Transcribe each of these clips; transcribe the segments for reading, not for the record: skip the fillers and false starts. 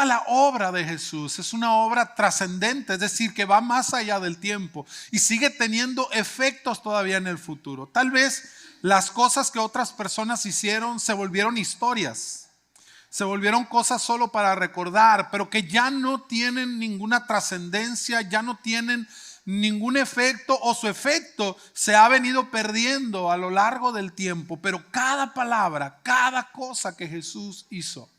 toda la obra de Jesús es una obra trascendente, es decir, que va más allá del tiempo y sigue teniendo efectos todavía en el futuro. Tal vez las cosas que otras personas hicieron se volvieron historias, se volvieron cosas solo para recordar, pero que ya no tienen ninguna trascendencia, ya no tienen ningún efecto, o su efecto se ha venido perdiendo a lo largo del tiempo. Pero cada palabra, cada cosa que Jesús hizo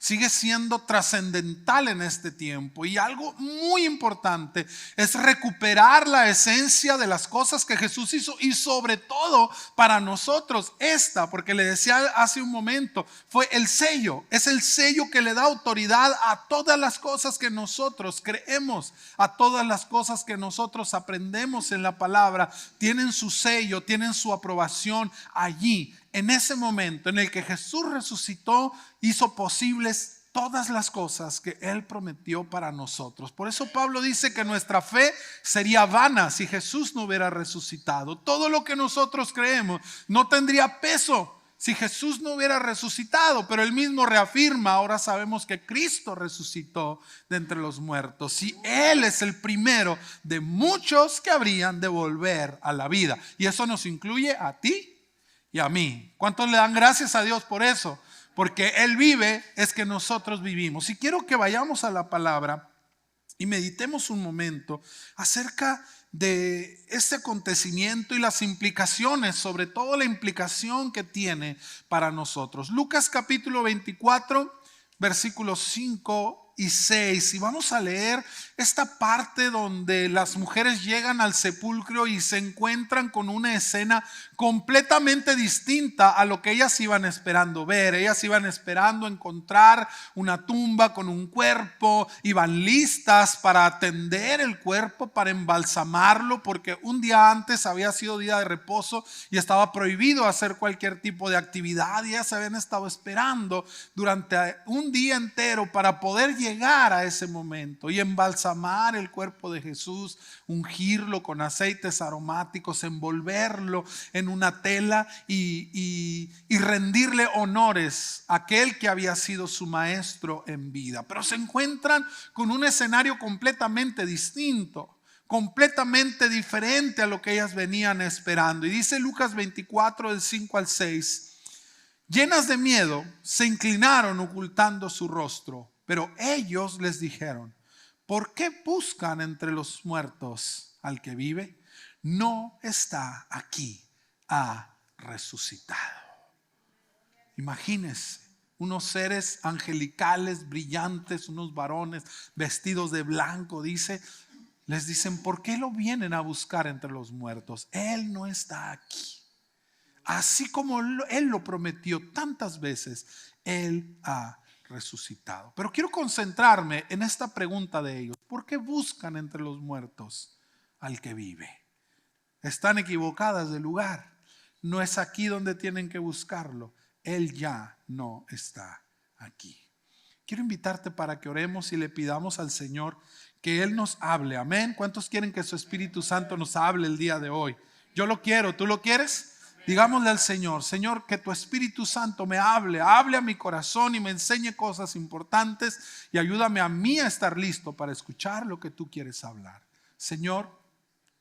sigue siendo trascendental en este tiempo. Y algo muy importante es recuperar la esencia de las cosas que Jesús hizo, y sobre todo para nosotros porque le decía hace un momento, fue el sello. Es el sello que le da autoridad a todas las cosas que nosotros creemos, a todas las cosas que nosotros aprendemos en la palabra. Tienen su sello, tienen su aprobación allí. En ese momento en el que Jesús resucitó, hizo posibles todas las cosas que Él prometió para nosotros. Por eso Pablo dice que nuestra fe sería vana si Jesús no hubiera resucitado. Todo lo que nosotros creemos no tendría peso si Jesús no hubiera resucitado. Pero Él mismo reafirma, ahora sabemos que Cristo resucitó de entre los muertos, y Él es el primero de muchos que habrían de volver a la vida. Y eso nos incluye a ti y a mí. ¿Cuántos le dan gracias a Dios por eso? Porque Él vive, es que nosotros vivimos. Y quiero que vayamos a la palabra y meditemos un momento acerca de este acontecimiento y las implicaciones, sobre todo la implicación que tiene para nosotros. Lucas capítulo 24, versículos 5 y 6, y vamos a leer esta parte donde las mujeres llegan al sepulcro y se encuentran con una escena completamente distinta a lo que ellas iban esperando ver. Ellas iban esperando encontrar una tumba con un cuerpo, iban listas para atender el cuerpo, para embalsamarlo, porque un día antes había sido día de reposo y estaba prohibido hacer cualquier tipo de actividad, y ellas habían estado esperando durante un día entero para poder llegar a ese momento y embalsamar el cuerpo de Jesús, ungirlo con aceites aromáticos, envolverlo en una tela y rendirle honores a aquel que había sido su maestro en vida. Pero se encuentran con un escenario completamente distinto, completamente diferente a lo que ellas venían esperando. Y dice Lucas 24, del 5 al 6: llenas de miedo, se inclinaron ocultando su rostro. Pero ellos les dijeron: ¿por qué buscan entre los muertos al que vive? No está aquí, ha resucitado. Imagínense, unos seres angelicales, brillantes, unos varones vestidos de blanco, les dicen: ¿por qué lo vienen a buscar entre los muertos? Él no está aquí. Así como Él lo prometió tantas veces, Él ha resucitado. Pero quiero concentrarme en esta pregunta de ellos: ¿por qué buscan entre los muertos al que vive? Están equivocadas de lugar. No es aquí donde tienen que buscarlo. Él ya no está aquí. Quiero invitarte para que oremos y le pidamos al Señor que Él nos hable. Amén. ¿Cuántos quieren que su Espíritu Santo nos hable el día de hoy? Yo lo quiero. ¿Tú lo quieres? Digámosle al Señor: Señor, que tu Espíritu Santo me hable a mi corazón y me enseñe cosas importantes, y ayúdame a mí a estar listo para escuchar lo que tú quieres hablar. Señor,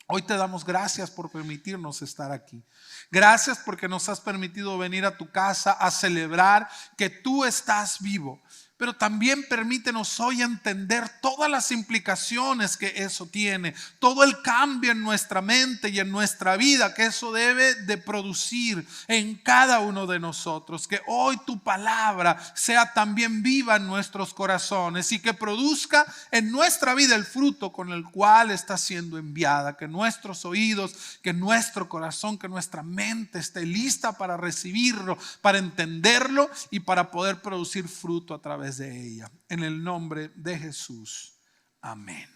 hoy te damos gracias por permitirnos estar aquí. Gracias porque nos has permitido venir a tu casa a celebrar que tú estás vivo. Pero también permítenos hoy entender todas las implicaciones que eso tiene, todo el cambio en nuestra mente y en nuestra vida que eso debe de producir en cada uno de nosotros. Que hoy tu palabra sea también viva en nuestros corazones y que produzca en nuestra vida el fruto con el cual está siendo enviada. Que nuestros oídos, que nuestro corazón, que nuestra mente esté lista para recibirlo, para entenderlo y para poder producir fruto a través de ella. En el nombre de Jesús. Amén.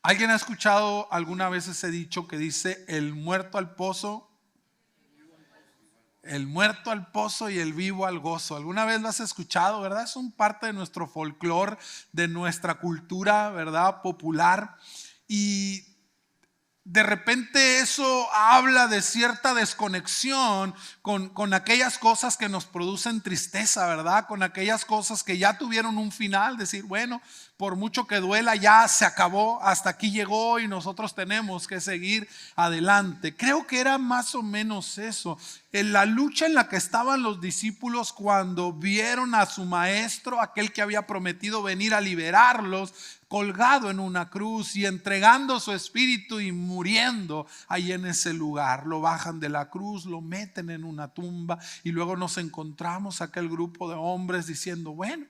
¿Alguien ha escuchado alguna vez ese dicho que dice: el muerto al pozo? El muerto al pozo y el vivo al gozo. ¿Alguna vez lo has escuchado, verdad? Es un parte de nuestro folclore, de nuestra cultura, ¿verdad? Popular. Y de repente eso habla de cierta desconexión con aquellas cosas que nos producen tristeza, ¿verdad? Con aquellas cosas que ya tuvieron un final, decir, bueno, por mucho que duela, ya se acabó, hasta aquí llegó y nosotros tenemos que seguir adelante. Creo que era más o menos eso, en la lucha en la que estaban los discípulos cuando vieron a su maestro, aquel que había prometido venir a liberarlos, colgado en una cruz y entregando su espíritu y muriendo ahí en ese lugar. Lo bajan de la cruz, lo meten en una tumba y luego nos encontramos aquel grupo de hombres diciendo, bueno,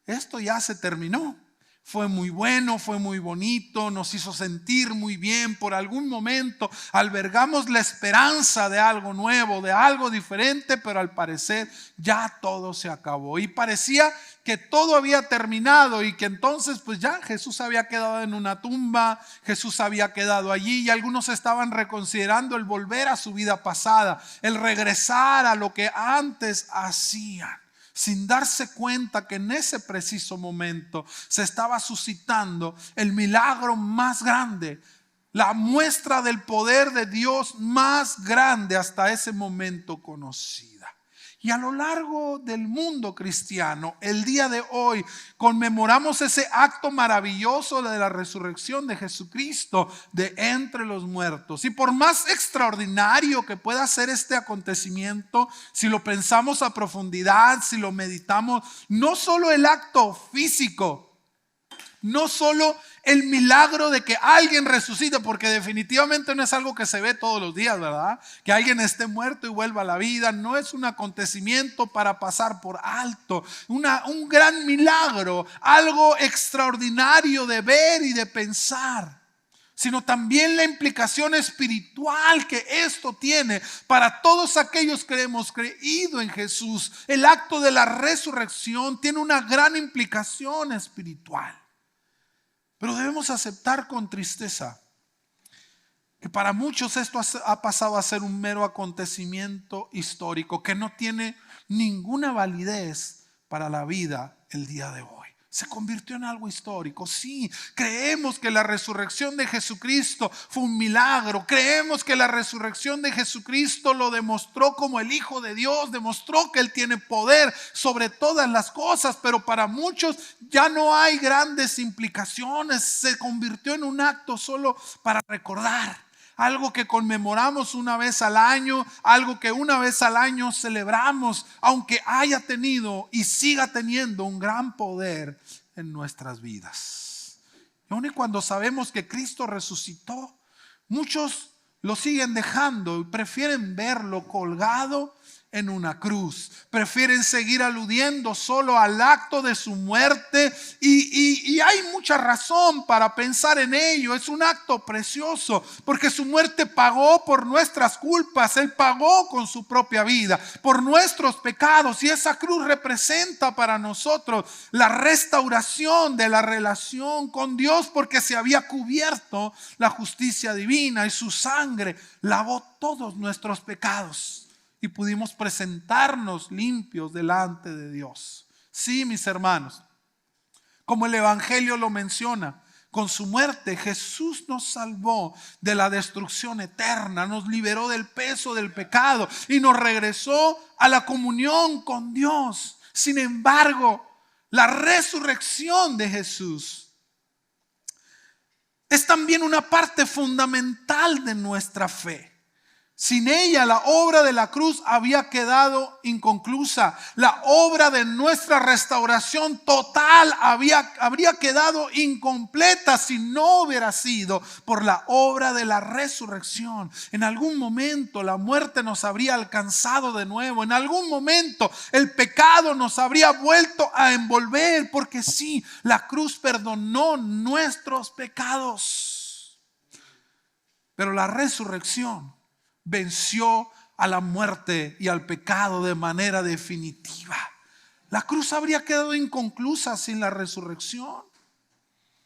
esto ya se terminó. Fue muy bueno, fue muy bonito, nos hizo sentir muy bien. Por algún momento albergamos la esperanza de algo nuevo, de algo diferente, pero al parecer ya todo se acabó. Y parecía que todo había terminado y que entonces pues ya Jesús había quedado en una tumba, Jesús había quedado allí y algunos estaban reconsiderando el volver a su vida pasada, el regresar a lo que antes hacían, sin darse cuenta que en ese preciso momento se estaba suscitando el milagro más grande, la muestra del poder de Dios más grande hasta ese momento conocida. Y a lo largo del mundo cristiano, el día de hoy, conmemoramos ese acto maravilloso de la resurrección de Jesucristo de entre los muertos. Y por más extraordinario que pueda ser este acontecimiento, si lo pensamos a profundidad, si lo meditamos, no solo el acto físico, no solo el milagro de que alguien resucite, porque definitivamente no es algo que se ve todos los días, ¿verdad? Que alguien esté muerto y vuelva a la vida, no es un acontecimiento para pasar por alto, un gran milagro, algo extraordinario de ver y de pensar, sino también la implicación espiritual que esto tiene para todos aquellos que hemos creído en Jesús. El acto de la resurrección tiene una gran implicación espiritual. Pero debemos aceptar con tristeza que para muchos esto ha pasado a ser un mero acontecimiento histórico que no tiene ninguna validez para la vida el día de hoy. Se convirtió en algo histórico. Sí, creemos que la resurrección de Jesucristo fue un milagro. Creemos que la resurrección de Jesucristo lo demostró como el Hijo de Dios. Demostró que Él tiene poder sobre todas las cosas. Pero para muchos ya no hay grandes implicaciones. Se convirtió en un acto solo para recordar. Algo que conmemoramos una vez al año, algo que una vez al año celebramos, aunque haya tenido y siga teniendo un gran poder en nuestras vidas. Y aun y cuando sabemos que Cristo resucitó, muchos lo siguen dejando y prefieren verlo colgado en una cruz. Prefieren seguir aludiendo solo al acto de su muerte y hay mucha razón para pensar en ello. Es un acto precioso porque su muerte pagó por nuestras culpas. Él pagó con su propia vida por nuestros pecados y esa cruz representa para nosotros la restauración de la relación con Dios, porque se había cubierto la justicia divina y su sangre lavó todos nuestros pecados. Y pudimos presentarnos limpios delante de Dios. Sí, mis hermanos, como el Evangelio lo menciona, con su muerte Jesús nos salvó de la destrucción eterna, nos liberó del peso del pecado y nos regresó a la comunión con Dios. Sin embargo, la resurrección de Jesús es también una parte fundamental de nuestra fe. Sin ella la obra de la cruz había quedado inconclusa. La obra de nuestra restauración total habría quedado incompleta si no hubiera sido por la obra de la resurrección. En algún momento la muerte nos habría alcanzado de nuevo. En algún momento el pecado nos habría vuelto a envolver, porque sí, la cruz perdonó nuestros pecados. Pero la resurrección venció a la muerte y al pecado de manera definitiva. La cruz habría quedado inconclusa sin la resurrección.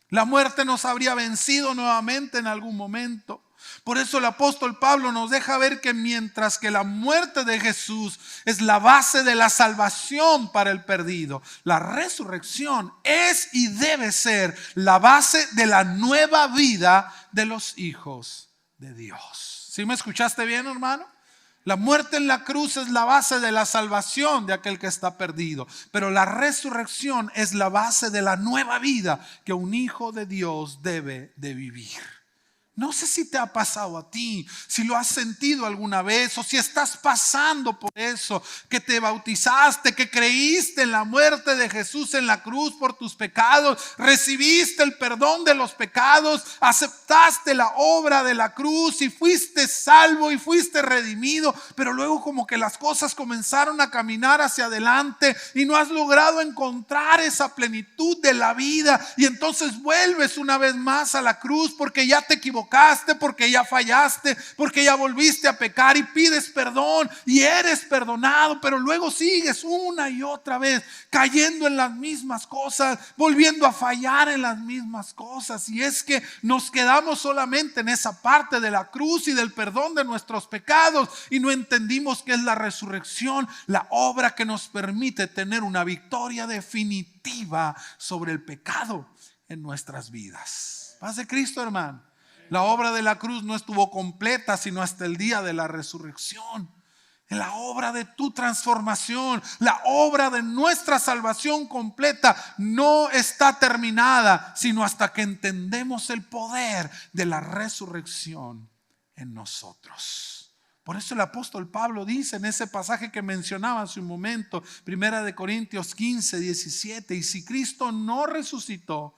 La muerte nos habría vencido nuevamente en algún momento. Por eso el apóstol Pablo nos deja ver que mientras que la muerte de Jesús es la base de la salvación para el perdido, la resurrección es y debe ser la base de la nueva vida de los hijos de Dios. ¿Sí me escuchaste bien, hermano? La muerte en la cruz es la base de la salvación de aquel que está perdido, pero la resurrección es la base de la nueva vida que un hijo de Dios debe de vivir. No sé si te ha pasado a ti, si lo has sentido alguna vez o si estás pasando por eso, que te bautizaste, que creíste en la muerte de Jesús en la cruz por tus pecados, recibiste el perdón de los pecados, aceptaste la obra de la cruz y fuiste salvo y fuiste redimido, pero luego como que las cosas comenzaron a caminar hacia adelante y no has logrado encontrar esa plenitud de la vida y entonces vuelves una vez más a la cruz porque ya te equivocaste, porque ya fallaste, porque ya volviste a pecar y pides perdón y eres perdonado, pero luego sigues una y otra vez cayendo en las mismas cosas, volviendo a fallar en las mismas cosas. Y es que nos quedamos solamente en esa parte de la cruz y del perdón de nuestros pecados y no entendimos que es la resurrección, la obra que nos permite tener una victoria definitiva sobre el pecado en nuestras vidas. Paz de Cristo, hermano. La obra de la cruz no estuvo completa sino hasta el día de la resurrección. La obra de tu transformación, la obra de nuestra salvación completa no está terminada sino hasta que entendemos el poder de la resurrección en nosotros. Por eso el apóstol Pablo dice en ese pasaje que mencionaba hace un momento, 1 Corintios 15, 17, y si Cristo no resucitó,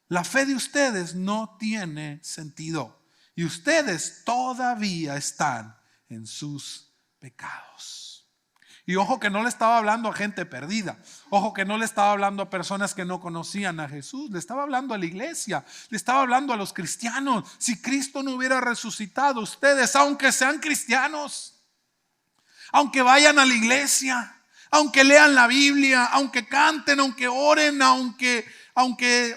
la fe de ustedes no tiene sentido y ustedes todavía están en sus pecados. Y ojo que no le estaba hablando a gente perdida, ojo que no le estaba hablando a personas que no conocían a Jesús, le estaba hablando a la iglesia, le estaba hablando a los cristianos. Si Cristo no hubiera resucitado, ustedes, aunque sean cristianos, aunque vayan a la iglesia, aunque lean la Biblia, aunque canten, aunque oren, aunque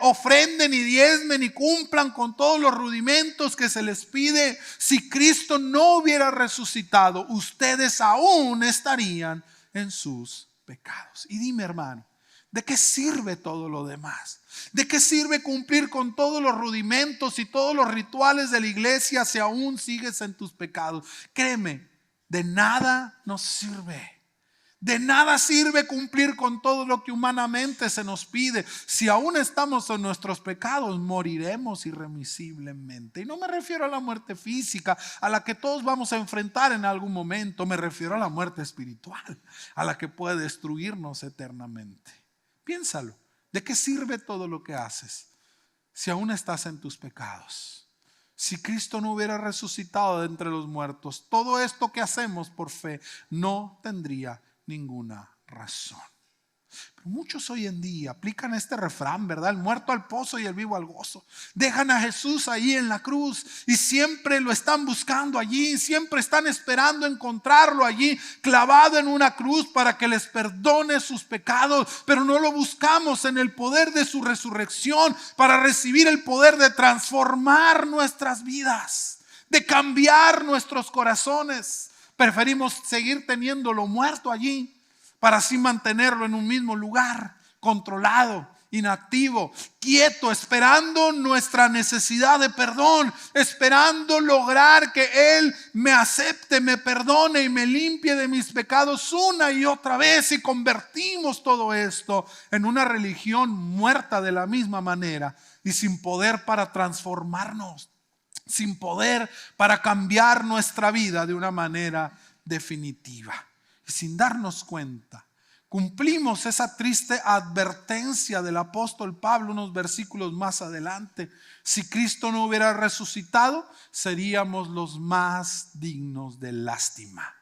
ofrenden y diezmen y cumplan con todos los rudimentos que se les pide, si Cristo no hubiera resucitado, ustedes aún estarían en sus pecados. Y dime, hermano, ¿de qué sirve todo lo demás? ¿De qué sirve cumplir con todos los rudimentos y todos los rituales de la iglesia si aún sigues en tus pecados? Créeme, de nada nos sirve. De nada sirve cumplir con todo lo que humanamente se nos pide. Si aún estamos en nuestros pecados, moriremos irremisiblemente. Y no me refiero a la muerte física, a la que todos vamos a enfrentar en algún momento. Me refiero a la muerte espiritual, a la que puede destruirnos eternamente. Piénsalo, ¿de qué sirve todo lo que haces si aún estás en tus pecados? Si Cristo no hubiera resucitado de entre los muertos, todo esto que hacemos por fe no tendría ninguna razón. Pero muchos hoy en día aplican este refrán, ¿verdad? El muerto al pozo y el vivo al gozo. Dejan a Jesús ahí en la cruz y siempre lo están buscando allí, siempre están esperando encontrarlo allí clavado en una cruz para que les perdone sus pecados, pero no lo buscamos en el poder de su resurrección para recibir el poder de transformar nuestras vidas, de cambiar nuestros corazones. Preferimos seguir teniéndolo muerto allí para así mantenerlo en un mismo lugar, controlado, inactivo, quieto, esperando nuestra necesidad de perdón, esperando lograr que Él me acepte, me perdone y me limpie de mis pecados una y otra vez. Y convertimos todo esto en una religión muerta de la misma manera y sin poder para transformarnos, sin poder para cambiar nuestra vida de una manera definitiva. Y sin darnos cuenta, cumplimos esa triste advertencia del apóstol Pablo unos versículos más adelante. Si Cristo no hubiera resucitado, seríamos los más dignos de lástima.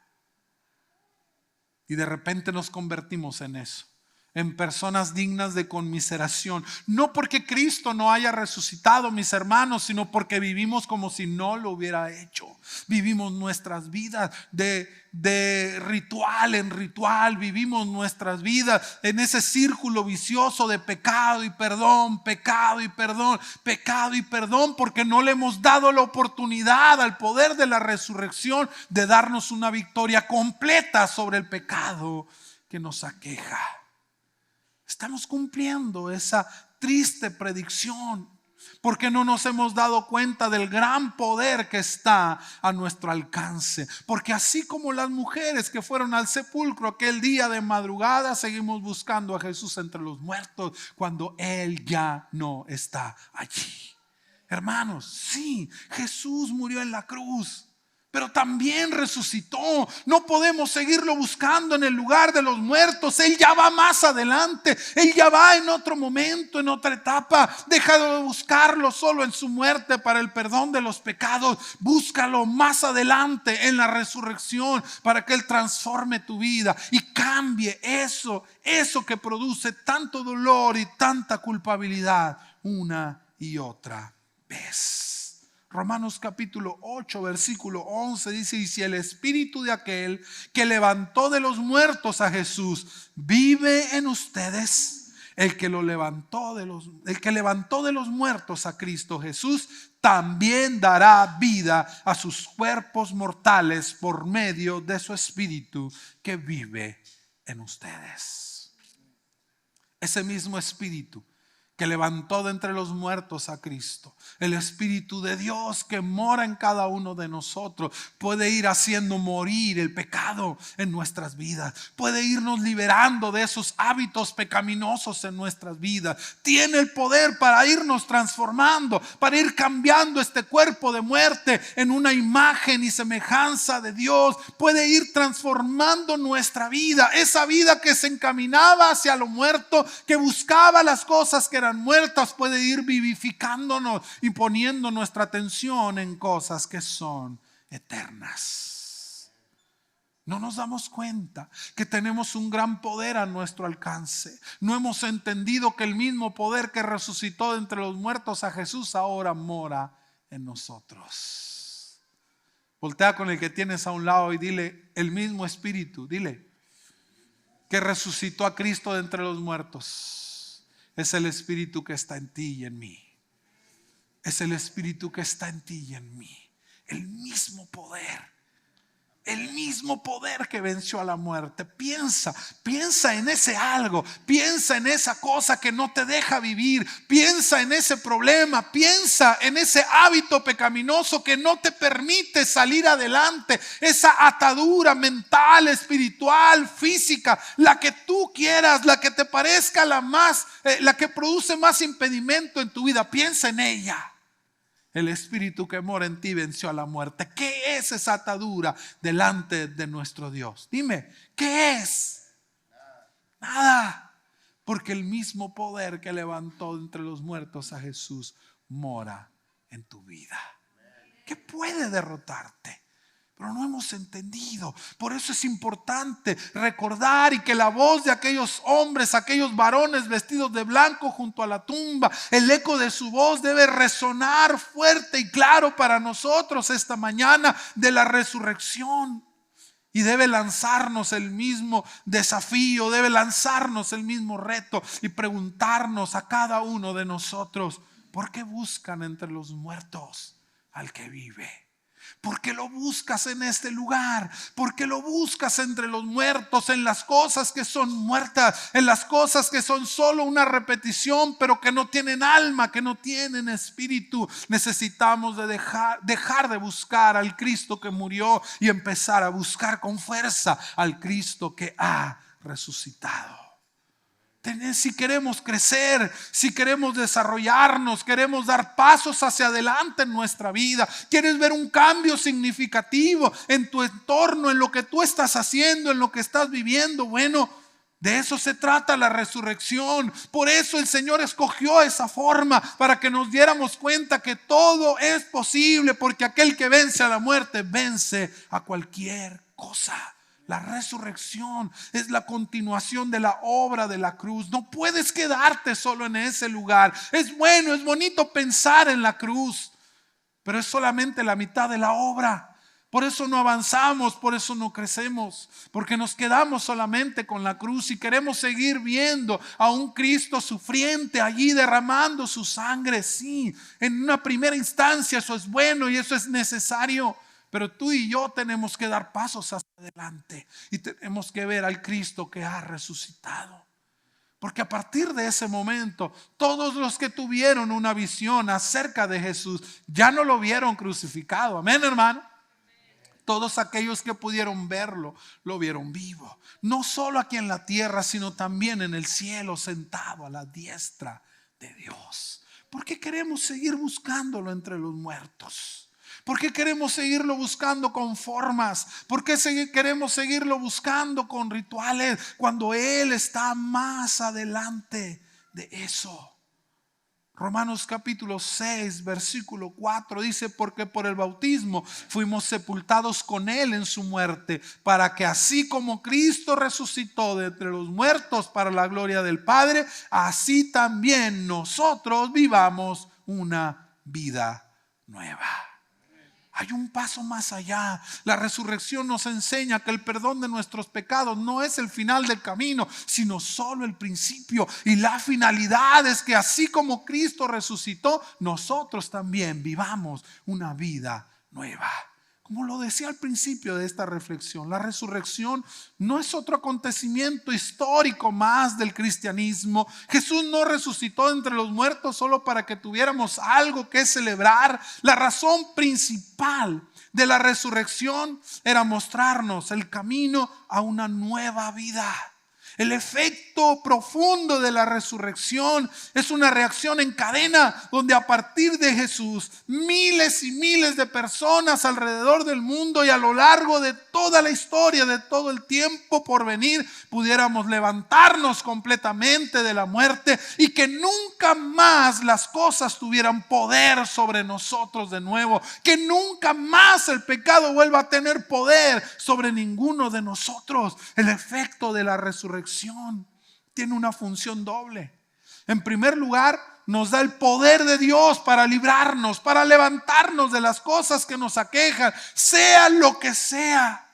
Y de repente nos convertimos en eso, en personas dignas de conmiseración. No porque Cristo no haya resucitado, mis hermanos, sino porque vivimos como si no lo hubiera hecho. Vivimos nuestras vidas de ritual en ritual. Vivimos nuestras vidas en ese círculo vicioso de pecado y perdón, pecado y perdón, pecado y perdón, porque no le hemos dado la oportunidad al poder de la resurrección de darnos una victoria completa sobre el pecado que nos aqueja. Estamos cumpliendo esa triste predicción. Porque no nos hemos dado cuenta del gran poder que está a nuestro alcance. Porque así como las mujeres que fueron al sepulcro aquel día de madrugada, seguimos buscando a Jesús entre los muertos cuando Él ya no está allí. Hermanos, sí, Jesús murió en la cruz, pero también resucitó. No podemos seguirlo buscando en el lugar de los muertos. Él ya va más adelante. Él ya va en otro momento, en otra etapa. Deja de buscarlo solo en su muerte para el perdón de los pecados. Búscalo más adelante en la resurrección para que Él transforme tu vida y cambie eso que produce tanto dolor y tanta culpabilidad una y otra vez. Romanos capítulo 8 versículo 11 dice: y si el espíritu de aquel que levantó de los muertos a Jesús vive en ustedes, el que levantó de los muertos a Cristo Jesús también dará vida a sus cuerpos mortales por medio de su espíritu que vive en ustedes. Ese mismo espíritu que levantó de entre los muertos a Cristo, el Espíritu de Dios que mora en cada uno de nosotros, puede ir haciendo morir el pecado en nuestras vidas, puede irnos liberando de esos hábitos pecaminosos en nuestras vidas. Tiene el poder para irnos transformando, para ir cambiando este cuerpo de muerte en una imagen y semejanza de Dios. Puede ir transformando nuestra vida, esa vida que se encaminaba hacia lo muerto, que buscaba las cosas que eran muertas, puede ir vivificándonos y poniendo nuestra atención en cosas que son eternas. No nos damos cuenta que tenemos un gran poder a nuestro alcance. No hemos entendido que el mismo poder que resucitó de entre los muertos a Jesús ahora mora en nosotros. Voltea con el que tienes a un lado y dile: el mismo espíritu, dile, que resucitó a Cristo de entre los muertos, es el espíritu que está en ti y en mí. Es el espíritu que está en ti y en mí. El mismo poder. El mismo poder que venció a la muerte. Piensa en ese algo. Piensa en esa cosa que no te deja vivir. Piensa en ese problema. Piensa en ese hábito pecaminoso que no te permite salir adelante. Esa atadura mental, espiritual, física, la que tú quieras, la que te parezca la que produce más impedimento en tu vida. Piensa en ella. El espíritu que mora en ti venció a la muerte. ¿Qué es esa atadura delante de nuestro Dios? Dime, ¿qué es? Nada. Porque el mismo poder que levantó entre los muertos a Jesús mora en tu vida. ¿Qué puede derrotarte? Pero no hemos entendido. Por eso es importante recordar y que la voz de aquellos hombres, aquellos varones vestidos de blanco junto a la tumba, el eco de su voz debe resonar fuerte y claro para nosotros esta mañana de la resurrección. Y debe lanzarnos el mismo desafío, debe lanzarnos el mismo reto y preguntarnos a cada uno de nosotros: ¿por qué buscan entre los muertos al que vive? ¿Por qué lo buscas en este lugar? ¿Por qué lo buscas entre los muertos, en las cosas que son muertas, en las cosas que son solo una repetición, pero que no tienen alma, que no tienen espíritu? Necesitamos de dejar de buscar al Cristo que murió y empezar a buscar con fuerza al Cristo que ha resucitado. Si queremos crecer, si queremos desarrollarnos, queremos dar pasos hacia adelante en nuestra vida, quieres ver un cambio significativo en tu entorno, en lo que tú estás haciendo, en lo que estás viviendo, bueno, de eso se trata la resurrección. Por eso el Señor escogió esa forma, para que nos diéramos cuenta que todo es posible, porque aquel que vence a la muerte vence a cualquier cosa. La resurrección es la continuación de la obra de la cruz. No puedes quedarte solo en ese lugar. Es bueno, es bonito pensar en la cruz, pero es solamente la mitad de la obra. Por eso no avanzamos, por eso no crecemos, porque nos quedamos solamente con la cruz y queremos seguir viendo a un Cristo sufriente allí derramando su sangre. Sí, en una primera instancia eso es bueno y eso es necesario. Pero tú y yo tenemos que dar pasos hacia adelante y tenemos que ver al Cristo que ha resucitado. Porque a partir de ese momento, todos los que tuvieron una visión acerca de Jesús ya no lo vieron crucificado. Amén, hermano. Todos aquellos que pudieron verlo, lo vieron vivo. No solo aquí en la tierra, sino también en el cielo, sentado a la diestra de Dios. ¿Por qué queremos seguir buscándolo entre los muertos? ¿Por qué queremos seguirlo buscando con formas? ¿Por qué queremos seguirlo buscando con rituales cuando Él está más adelante de eso? Romanos capítulo 6, versículo 4 dice: porque por el bautismo fuimos sepultados con Él en su muerte, para que así como Cristo resucitó de entre los muertos para la gloria del Padre, así también nosotros vivamos una vida nueva. Hay un paso más allá. La resurrección nos enseña que el perdón de nuestros pecados no es el final del camino, sino solo el principio. Y la finalidad es que así como Cristo resucitó, nosotros también vivamos una vida nueva. Como lo decía al principio de esta reflexión, la resurrección no es otro acontecimiento histórico más del cristianismo. Jesús no resucitó entre los muertos solo para que tuviéramos algo que celebrar. La razón principal de la resurrección era mostrarnos el camino a una nueva vida. El efecto profundo de la resurrección es una reacción en cadena donde a partir de Jesús miles y miles de personas alrededor del mundo y a lo largo de toda la historia, de todo el tiempo por venir, pudiéramos levantarnos completamente de la muerte y que nunca más las cosas tuvieran poder sobre nosotros de nuevo, que nunca más el pecado vuelva a tener poder sobre ninguno de nosotros. El efecto de la resurrección tiene una función doble. En primer lugar, nos da el poder de Dios para librarnos, para levantarnos de las cosas que nos aquejan, sea lo que sea,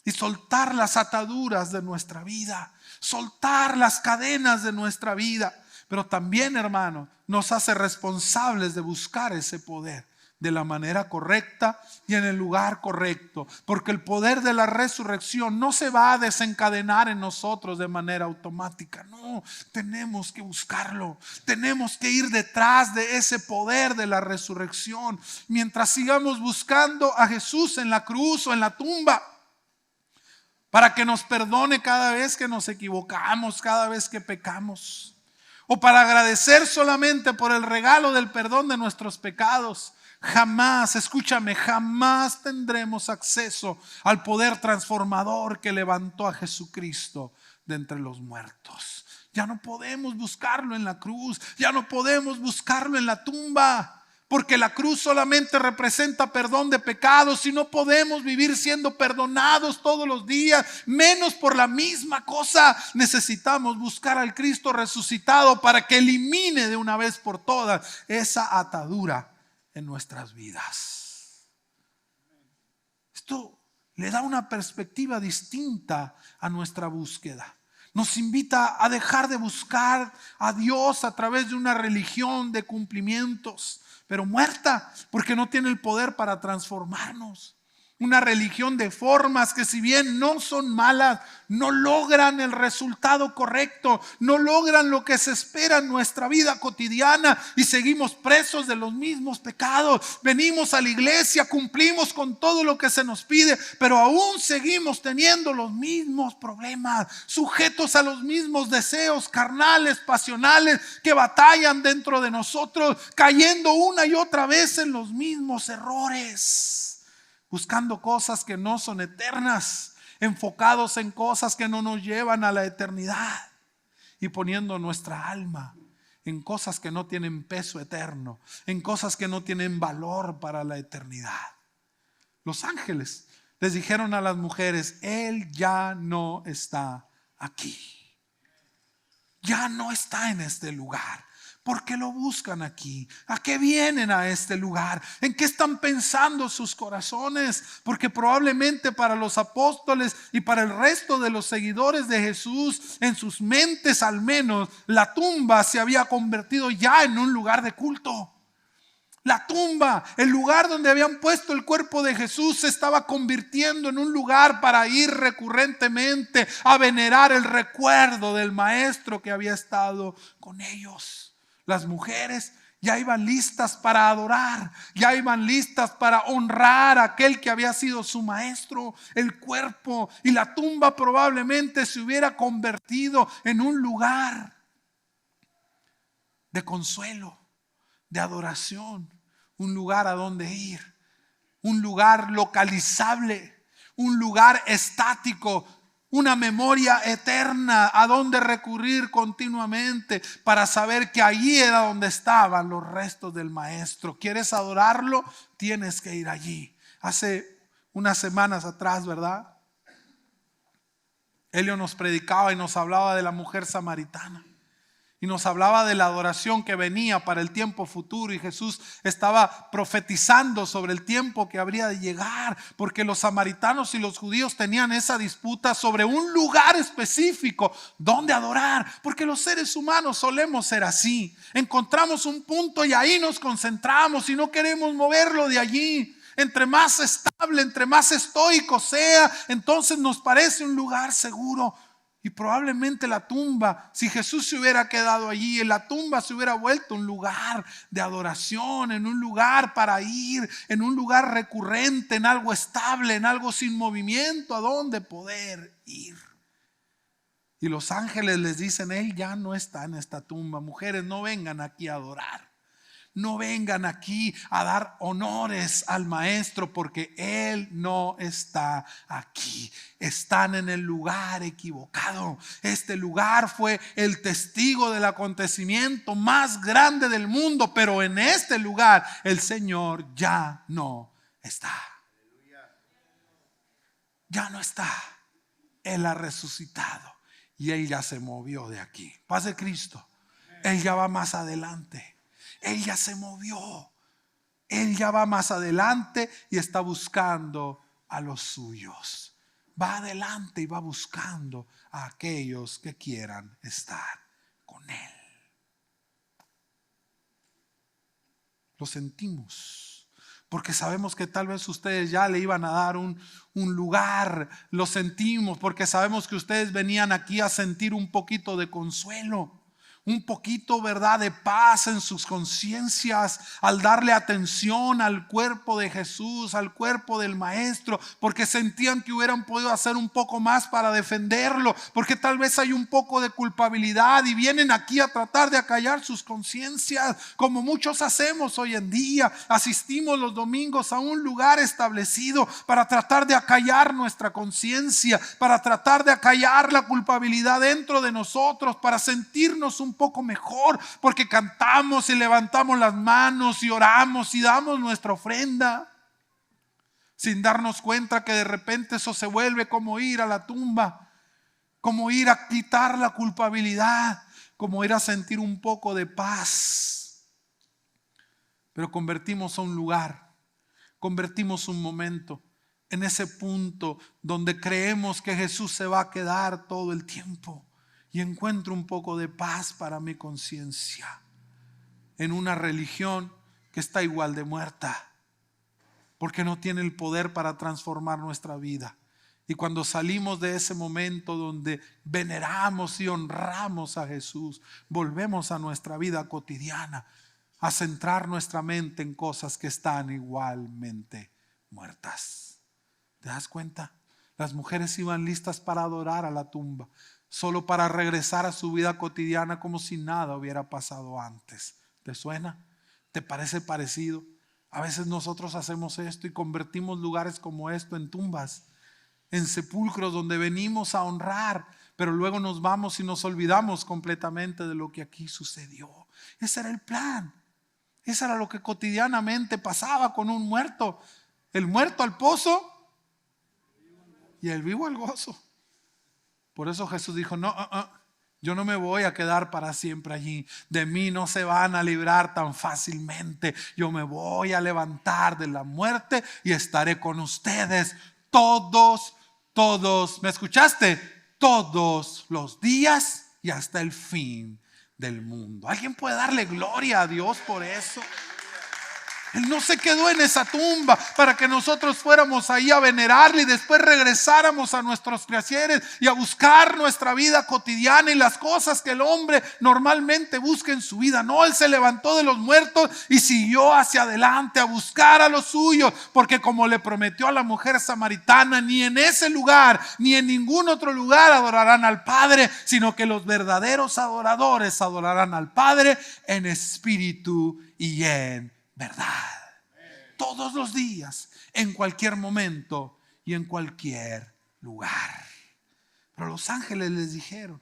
y soltar las ataduras de nuestra vida, soltar las cadenas de nuestra vida. Pero también, hermano, nos hace responsables de buscar ese poder de la manera correcta y en el lugar correcto, porque el poder de la resurrección no se va a desencadenar en nosotros de manera automática. No, tenemos que buscarlo, tenemos que ir detrás de ese poder de la resurrección mientras sigamos buscando a Jesús en la cruz o en la tumba para que nos perdone cada vez que nos equivocamos, cada vez que pecamos, o para agradecer solamente por el regalo del perdón de nuestros pecados. Jamás, escúchame, jamás tendremos acceso al poder transformador que levantó a Jesucristo de entre los muertos. Ya no podemos buscarlo en la cruz, ya no podemos buscarlo en la tumba, porque la cruz solamente representa perdón de pecados y no podemos vivir siendo perdonados todos los días, menos por la misma cosa. Necesitamos buscar al Cristo resucitado para que elimine de una vez por todas esa atadura en nuestras vidas. Esto le da una perspectiva distinta a nuestra búsqueda. Nos invita a dejar de buscar a Dios a través de una religión de cumplimientos, pero muerta, porque no tiene el poder para transformarnos. Una religión de formas que, si bien no son malas, no logran el resultado correcto, no logran lo que se espera en nuestra vida cotidiana y seguimos presos de los mismos pecados. Venimos a la iglesia, cumplimos con todo lo que se nos pide, pero aún seguimos teniendo los mismos problemas, sujetos a los mismos deseos carnales, pasionales que batallan dentro de nosotros, cayendo una y otra vez en los mismos errores. Buscando cosas que no son eternas, enfocados en cosas que no nos llevan a la eternidad y poniendo nuestra alma en cosas que no tienen peso eterno, en cosas que no tienen valor para la eternidad. Los ángeles les dijeron a las mujeres: Él ya no está aquí, ya no está en este lugar. ¿Por qué lo buscan aquí? ¿A qué vienen a este lugar? ¿En qué están pensando sus corazones? Porque probablemente para los apóstoles y para el resto de los seguidores de Jesús, en sus mentes al menos, la tumba se había convertido ya en un lugar de culto. La tumba, el lugar donde habían puesto el cuerpo de Jesús, se estaba convirtiendo en un lugar para ir recurrentemente a venerar el recuerdo del maestro que había estado con ellos. Las mujeres ya iban listas para adorar, ya iban listas para honrar a aquel que había sido su maestro. El cuerpo y la tumba probablemente se hubiera convertido en un lugar de consuelo, de adoración, un lugar a donde ir, un lugar localizable, un lugar estático, una memoria eterna a donde recurrir continuamente para saber que allí era donde estaban los restos del maestro. ¿Quieres adorarlo? Tienes que ir allí. Hace unas semanas atrás, ¿verdad? Elio nos predicaba y nos hablaba de la mujer samaritana. Y nos hablaba de la adoración que venía para el tiempo futuro. Y Jesús estaba profetizando sobre el tiempo que habría de llegar. Porque los samaritanos y los judíos tenían esa disputa sobre un lugar específico donde adorar. Porque los seres humanos solemos ser así. Encontramos un punto y ahí nos concentramos y no queremos moverlo de allí. Entre más estable, entre más estoico sea, entonces nos parece un lugar seguro. Y probablemente la tumba, si Jesús se hubiera quedado allí, en la tumba se hubiera vuelto un lugar de adoración, en un lugar para ir, en un lugar recurrente, en algo estable, en algo sin movimiento, a donde poder ir. Y los ángeles les dicen: Él ya no está en esta tumba. Mujeres, no vengan aquí a adorar. No vengan aquí a dar honores al maestro, porque Él no está aquí. Están en el lugar equivocado. Este lugar fue el testigo del acontecimiento más grande del mundo, pero en este lugar el Señor ya no está. Ya no está. Él ha resucitado y Él ya se movió de aquí. Paz de Cristo. Él ya va más adelante. Él ya se movió. Él ya va más adelante y está buscando a los suyos. Va adelante y va buscando a aquellos que quieran estar con Él. Lo sentimos, porque sabemos que tal vez ustedes ya le iban a dar un lugar. Lo sentimos porque sabemos que ustedes venían aquí a sentir un poquito de consuelo, un poquito, ¿verdad?, de paz en sus conciencias al darle atención al cuerpo de Jesús, al cuerpo del maestro, porque sentían que hubieran podido hacer un poco más para defenderlo, porque tal vez hay un poco de culpabilidad y vienen aquí a tratar de acallar sus conciencias, como muchos hacemos hoy en día. Asistimos los domingos a un lugar establecido para tratar de acallar nuestra conciencia, para tratar de acallar la culpabilidad dentro de nosotros, para sentirnos un poco mejor, porque cantamos y levantamos las manos y oramos y damos nuestra ofrenda, sin darnos cuenta que de repente eso se vuelve como ir a la tumba, como ir a quitar la culpabilidad, como ir a sentir un poco de paz. Pero convertimos a un lugar, convertimos un momento en ese punto donde creemos que Jesús se va a quedar todo el tiempo. Y encuentro un poco de paz para mi conciencia en una religión que está igual de muerta, porque no tiene el poder para transformar nuestra vida. Y cuando salimos de ese momento donde veneramos y honramos a Jesús, volvemos a nuestra vida cotidiana, a centrar nuestra mente en cosas que están igualmente muertas. ¿Te das cuenta? Las mujeres iban listas para adorar a la tumba, solo para regresar a su vida cotidiana como si nada hubiera pasado antes. ¿Te suena? ¿Te parece parecido? A veces nosotros hacemos esto y convertimos lugares como esto en tumbas, en sepulcros donde venimos a honrar, pero luego nos vamos y nos olvidamos completamente de lo que aquí sucedió. Ese era el plan. Eso era lo que cotidianamente pasaba con un muerto. El muerto al pozo y el vivo al gozo. Por eso Jesús dijo: yo no me voy a quedar para siempre allí. De mí no se van a librar tan fácilmente. Yo me voy a levantar de la muerte y estaré con ustedes todos, ¿me escuchaste? Todos los días y hasta el fin del mundo. ¿Alguien puede darle gloria a Dios por eso? Él no se quedó en esa tumba para que nosotros fuéramos ahí a venerarle y después regresáramos a nuestros quehaceres y a buscar nuestra vida cotidiana y las cosas que el hombre normalmente busca en su vida. No, Él se levantó de los muertos y siguió hacia adelante a buscar a los suyos, porque como le prometió a la mujer samaritana, ni en ese lugar ni en ningún otro lugar adorarán al Padre, sino que los verdaderos adoradores adorarán al Padre en espíritu y en verdad. Todos los días, en cualquier momento y en cualquier lugar. Pero los ángeles les dijeron: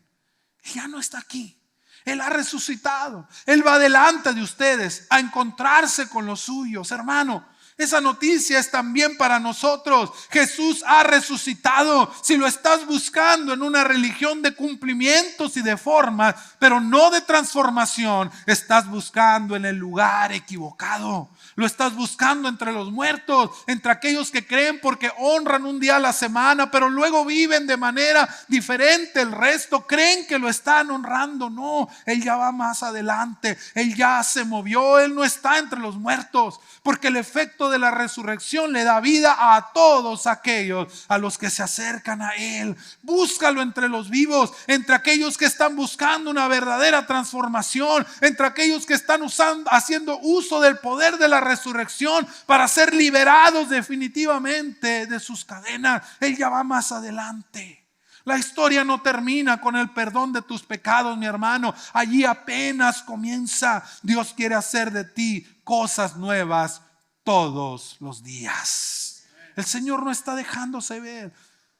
ya no está aquí, Él ha resucitado, Él va delante de ustedes a encontrarse con los suyos. Hermano, esa noticia es también para nosotros. Jesús ha resucitado. Si lo estás buscando en una religión de cumplimientos y de formas, pero no de transformación, estás buscando en el lugar equivocado. Lo estás buscando entre los muertos, entre aquellos que creen porque honran un día a la semana, pero luego viven de manera diferente. El resto creen que lo están honrando. No, Él ya va más adelante. Él ya se movió. Él no está entre los muertos, porque el efecto de la resurrección le da vida a todos aquellos a los que se acercan a Él. Búscalo entre los vivos, entre aquellos que están buscando una verdadera transformación, entre aquellos que están haciendo uso del poder de la resurrección para ser liberados definitivamente de sus cadenas. Él ya va más adelante. La historia no termina con el perdón de tus pecados, mi hermano. Allí apenas comienza. Dios quiere hacer de ti cosas nuevas todos los días. El Señor no está dejándose ver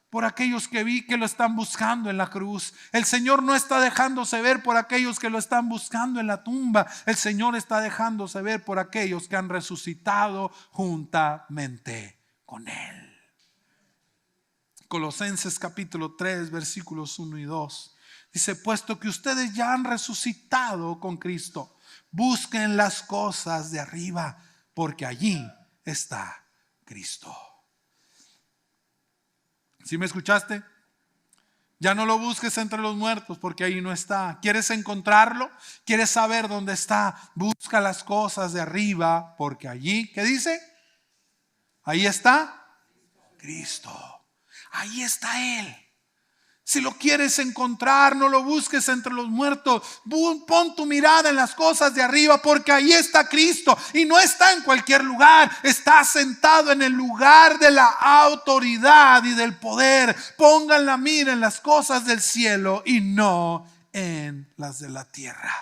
por aquellos que lo están buscando en la cruz. El Señor no está dejándose ver por aquellos que lo están buscando en la tumba. El Señor está dejándose ver por aquellos que han resucitado juntamente con Él. Colosenses capítulo 3 versículos 1 y 2 dice: puesto que ustedes ya han resucitado con Cristo, busquen las cosas de arriba, porque allí está Cristo. ¿Sí me escuchaste? Ya no lo busques entre los muertos, porque ahí no está. ¿Quieres encontrarlo? ¿Quieres saber dónde está? Busca las cosas de arriba, porque allí, ¿qué dice? Ahí está Cristo. Ahí está Él. Si lo quieres encontrar, no lo busques entre los muertos. Pon tu mirada en las cosas de arriba, porque ahí está Cristo. Y no está en cualquier lugar. Está sentado en el lugar de la autoridad y del poder. Pongan la mira en las cosas del cielo y no en las de la tierra.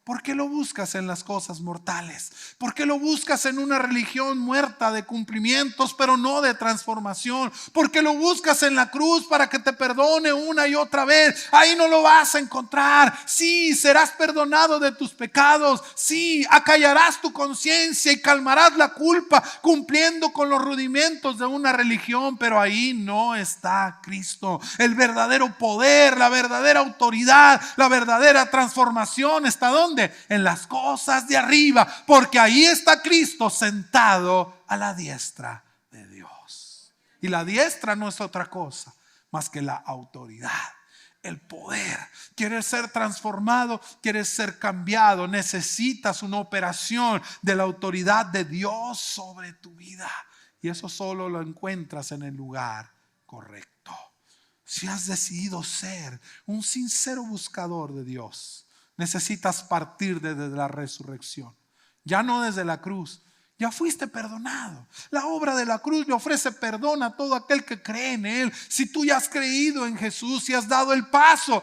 ¿Por qué lo buscas en las cosas mortales? ¿Por qué lo buscas en una religión muerta de cumplimientos, pero no de transformación? ¿Por qué lo buscas en la cruz para que te perdone una y otra vez? Ahí no lo vas a encontrar. Sí, serás perdonado de tus pecados. Sí, acallarás tu conciencia y calmarás la culpa cumpliendo con los rudimentos de una religión, pero ahí no está Cristo. El verdadero poder, la verdadera autoridad, la verdadera transformación está ¿dónde? En las cosas de arriba, porque ahí está Cristo sentado a la diestra de Dios. Y la diestra no es otra cosa más que la autoridad, el poder. Quieres ser transformado, quieres ser cambiado, necesitas una operación de la autoridad de Dios sobre tu vida. Y eso solo lo encuentras en el lugar correcto. Si has decidido ser un sincero buscador de Dios, necesitas partir desde la resurrección, ya no desde la cruz. Ya fuiste perdonado. La obra de la cruz le ofrece perdón a todo aquel que cree en Él. Si tú ya has creído en Jesús y has dado el paso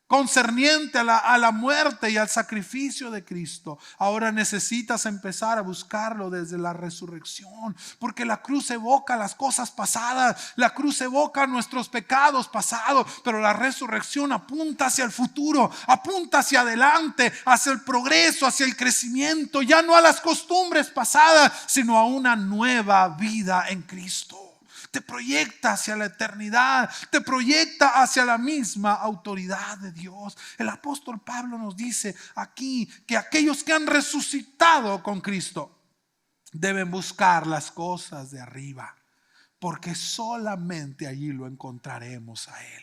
concerniente a la muerte y al sacrificio de Cristo, ahora necesitas empezar a buscarlo desde la resurrección, porque la cruz evoca las cosas pasadas, la cruz evoca nuestros pecados pasados, pero la resurrección apunta hacia el futuro, apunta hacia adelante, hacia el progreso, hacia el crecimiento, ya no a las costumbres pasadas, sino a una nueva vida en Cristo. Te proyecta hacia la eternidad, te proyecta hacia la misma autoridad de Dios. El apóstol Pablo nos dice aquí que aquellos que han resucitado con Cristo deben buscar las cosas de arriba, porque solamente allí lo encontraremos a Él.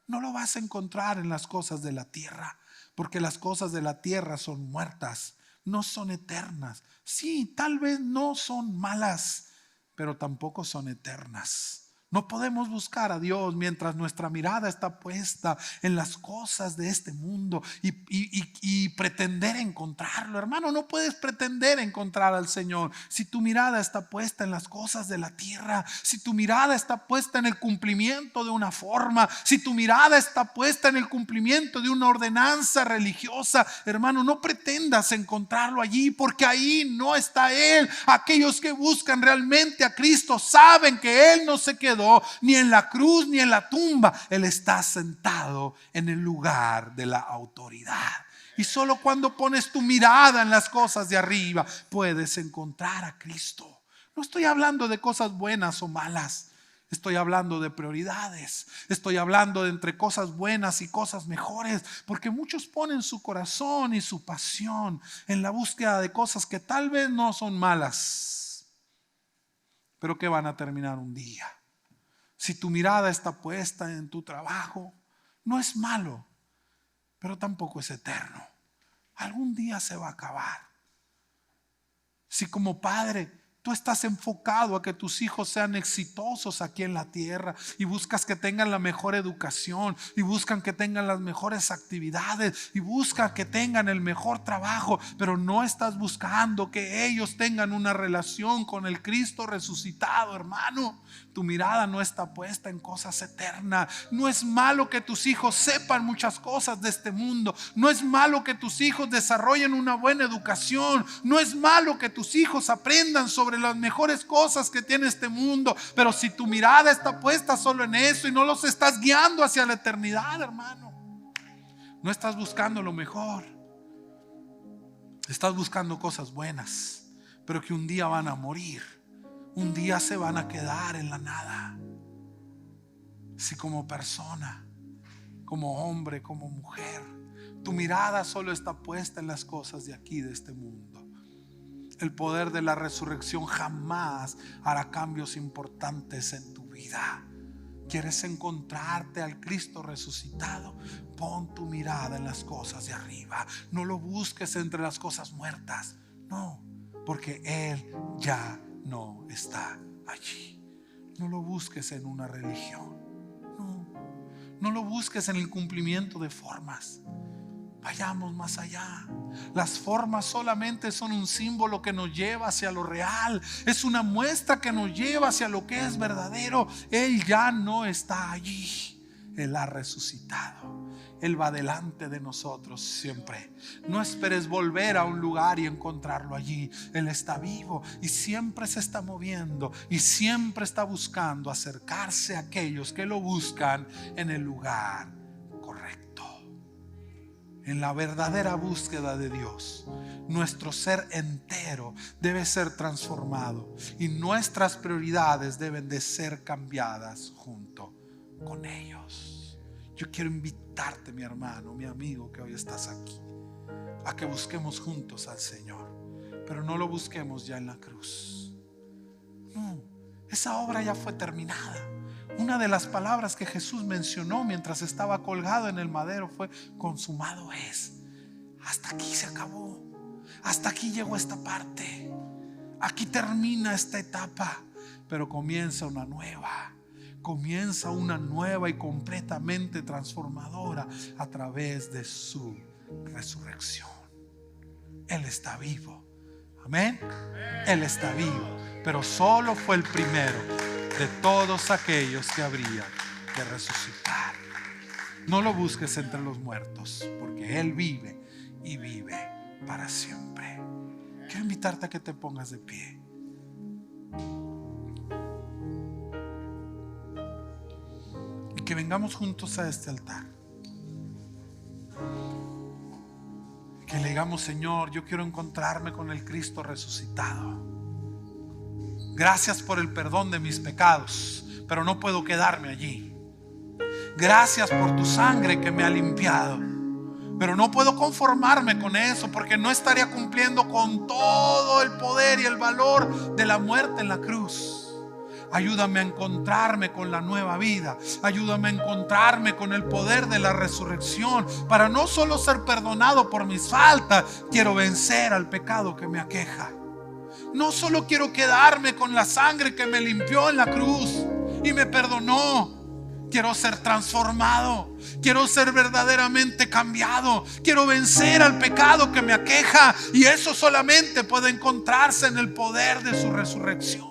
No lo vas a encontrar en las cosas de la tierra, porque las cosas de la tierra son muertas, no son eternas. Sí, tal vez no son malas, pero tampoco son eternas. No podemos buscar a Dios mientras nuestra mirada está puesta en las cosas de este mundo y pretender encontrarlo. Hermano, no puedes pretender encontrar al Señor si tu mirada está puesta en las cosas de la tierra, si tu mirada está puesta en el cumplimiento de una forma, si tu mirada está puesta en el cumplimiento de una ordenanza religiosa. Hermano, no pretendas encontrarlo allí, porque ahí no está Él. Aquellos que buscan realmente a Cristo saben que Él no se quedó ni en la cruz ni en la tumba. Él está sentado en el lugar de la autoridad. Y solo cuando pones tu mirada en las cosas de arriba puedes encontrar a Cristo. No estoy hablando de cosas buenas o malas. Estoy hablando de prioridades. Estoy hablando de entre cosas buenas y cosas mejores, porque muchos ponen su corazón y su pasión en la búsqueda de cosas que tal vez no son malas, pero que van a terminar un día. Si tu mirada está puesta en tu trabajo, no es malo, pero tampoco es eterno. Algún día se va a acabar. Si como padre tú estás enfocado a que tus hijos sean exitosos aquí en la tierra y buscas que tengan la mejor educación y buscan que tengan las mejores actividades y buscan que tengan el mejor trabajo, pero no estás buscando que ellos tengan una relación con el Cristo resucitado, hermano, tu mirada no está puesta en cosas eternas. No es malo que tus hijos sepan muchas cosas de este mundo. No es malo que tus hijos desarrollen una buena educación. No es malo que tus hijos aprendan sobre las mejores cosas que tiene este mundo. Pero si tu mirada está puesta solo en eso y no los estás guiando hacia la eternidad, hermano, no estás buscando lo mejor. Estás buscando cosas buenas, pero que un día van a morir. Un día se van a quedar en la nada. Si como persona, como hombre, como mujer, tu mirada solo está puesta en las cosas de aquí, de este mundo, el poder de la resurrección jamás hará cambios importantes en tu vida. ¿Quieres encontrarte al Cristo resucitado? Pon tu mirada en las cosas de arriba. No lo busques entre las cosas muertas. No, porque Él ya no está allí. No lo busques en una religión. No lo busques en el cumplimiento de formas. Vayamos más allá. Las formas solamente son un símbolo que nos lleva hacia lo real. Es una muestra que nos lleva hacia lo que es verdadero. Él ya no está allí. Él ha resucitado. Él va delante de nosotros siempre. No esperes volver a un lugar y encontrarlo allí. Él está vivo y siempre se está moviendo y siempre está buscando acercarse a aquellos que lo buscan en el lugar correcto. En la verdadera búsqueda de Dios, nuestro ser entero debe ser transformado y nuestras prioridades deben de ser cambiadas junto con ellos. Yo quiero invitarte, mi hermano, mi amigo, que hoy estás aquí, a que busquemos juntos al Señor, pero no lo busquemos ya en la cruz. No, esa obra ya fue terminada. Una de las palabras que Jesús mencionó mientras estaba colgado en el madero fue: consumado es. Hasta aquí se acabó. Hasta aquí llegó esta parte. Aquí termina esta etapa, pero comienza una nueva. Comienza una nueva y completamente transformadora a través de su resurrección. Él está vivo. Amén. Él está vivo, pero solo fue el primero de todos aquellos que habría de resucitar. No lo busques entre los muertos, porque Él vive y vive para siempre. Quiero invitarte a que te pongas de pie. Que vengamos juntos a este altar. Que le digamos: Señor, yo quiero encontrarme con el Cristo resucitado. Gracias por el perdón de mis pecados, pero no puedo quedarme allí. Gracias por tu sangre que me ha limpiado, pero no puedo conformarme con eso, porque no estaría cumpliendo con todo el poder y el valor de la muerte en la cruz. Ayúdame a encontrarme con la nueva vida. Ayúdame a encontrarme con el poder de la resurrección, para no solo ser perdonado por mis faltas, quiero vencer al pecado que me aqueja. No solo quiero quedarme con la sangre que me limpió en la cruz y me perdonó. Quiero ser transformado. Quiero ser verdaderamente cambiado. Quiero vencer al pecado que me aqueja. Y eso solamente puede encontrarse en el poder de su resurrección.